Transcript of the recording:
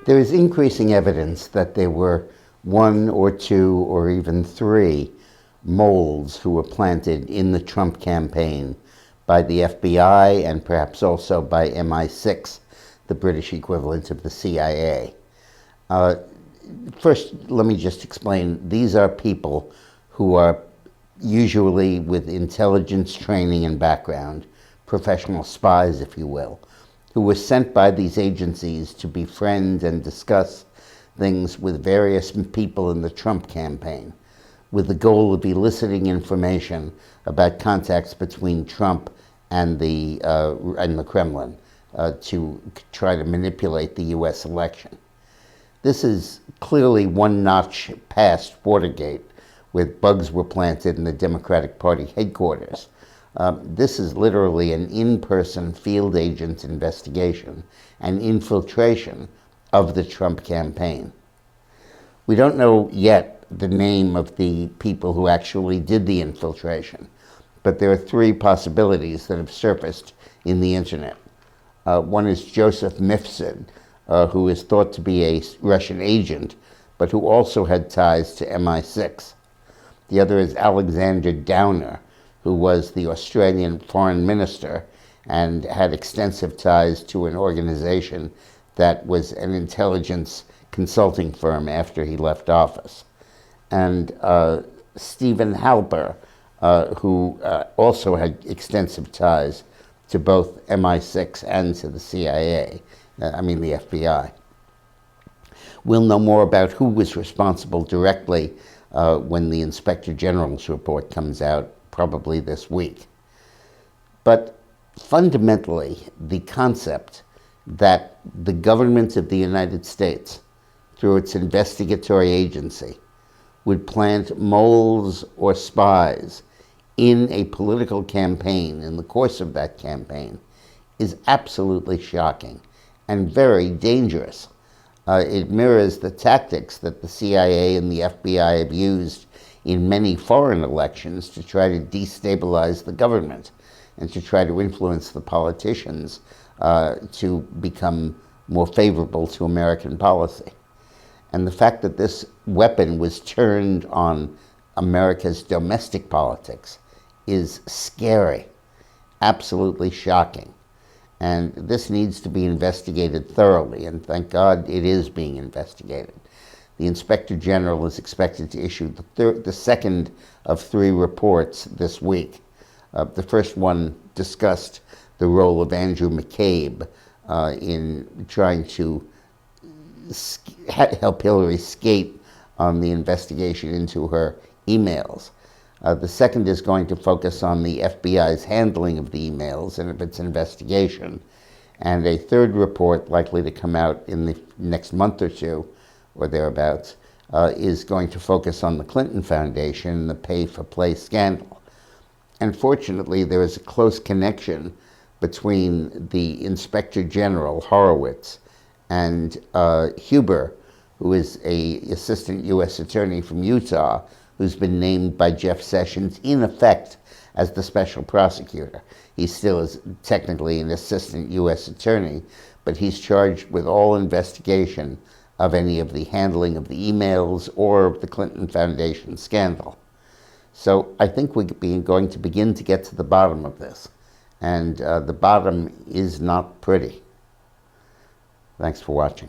There is increasing evidence that there were one or two or even three moles who were planted in the Trump campaign by the FBI and perhaps also by MI6, the British equivalent of the CIA. First, let me just explain. These are people who are usually with intelligence training and background, professional spies, if you will, who were sent by these agencies to befriend and discuss things with various people in the Trump campaign, with the goal of eliciting information about contacts between Trump and the Kremlin to try to manipulate the U.S. election. This is clearly one notch past Watergate, where bugs were planted in the Democratic Party headquarters. This is literally an in-person field agent investigation and infiltration of the Trump campaign. We don't know yet the name of the people who actually did the infiltration, but there are three possibilities that have surfaced in the internet. One is Joseph Mifsud, who is thought to be a Russian agent, but who also had ties to MI6. The other is Alexander Downer, who was the Australian foreign minister and had extensive ties to an organization that was an intelligence consulting firm after he left office. And Stephen Halper, who also had extensive ties to both MI6 and to the CIA, the FBI. We'll know more about who was responsible directly when the Inspector General's report comes out, probably this week. But fundamentally, the concept that the government of the United States, through its investigatory agency, would plant moles or spies in a political campaign, in the course of that campaign, is absolutely shocking and very dangerous. It mirrors the tactics that the CIA and the FBI have used in many foreign elections to try to destabilize the government and to try to influence the politicians to become more favorable to American policy. And the fact that this weapon was turned on America's domestic politics is scary, absolutely shocking. And this needs to be investigated thoroughly, and thank God it is being investigated. The Inspector General is expected to issue the second of three reports this week. The first one discussed the role of Andrew McCabe in trying to help Hillary skate on the investigation into her emails. The second is going to focus on the FBI's handling of the emails and of its investigation. And a third report, likely to come out in the next month or two, or thereabouts, is going to focus on the Clinton Foundation and the pay-for-play scandal. And fortunately, there is a close connection between the Inspector General, Horowitz, and Huber, who is an assistant U.S. attorney from Utah, who's been named by Jeff Sessions, in effect, as the special prosecutor. He still is technically an assistant U.S. attorney, but he's charged with all investigation of any of the handling of the emails or of the Clinton Foundation scandal. So I think we're going to begin to get to the bottom of this. And the bottom is not pretty. Thanks for watching.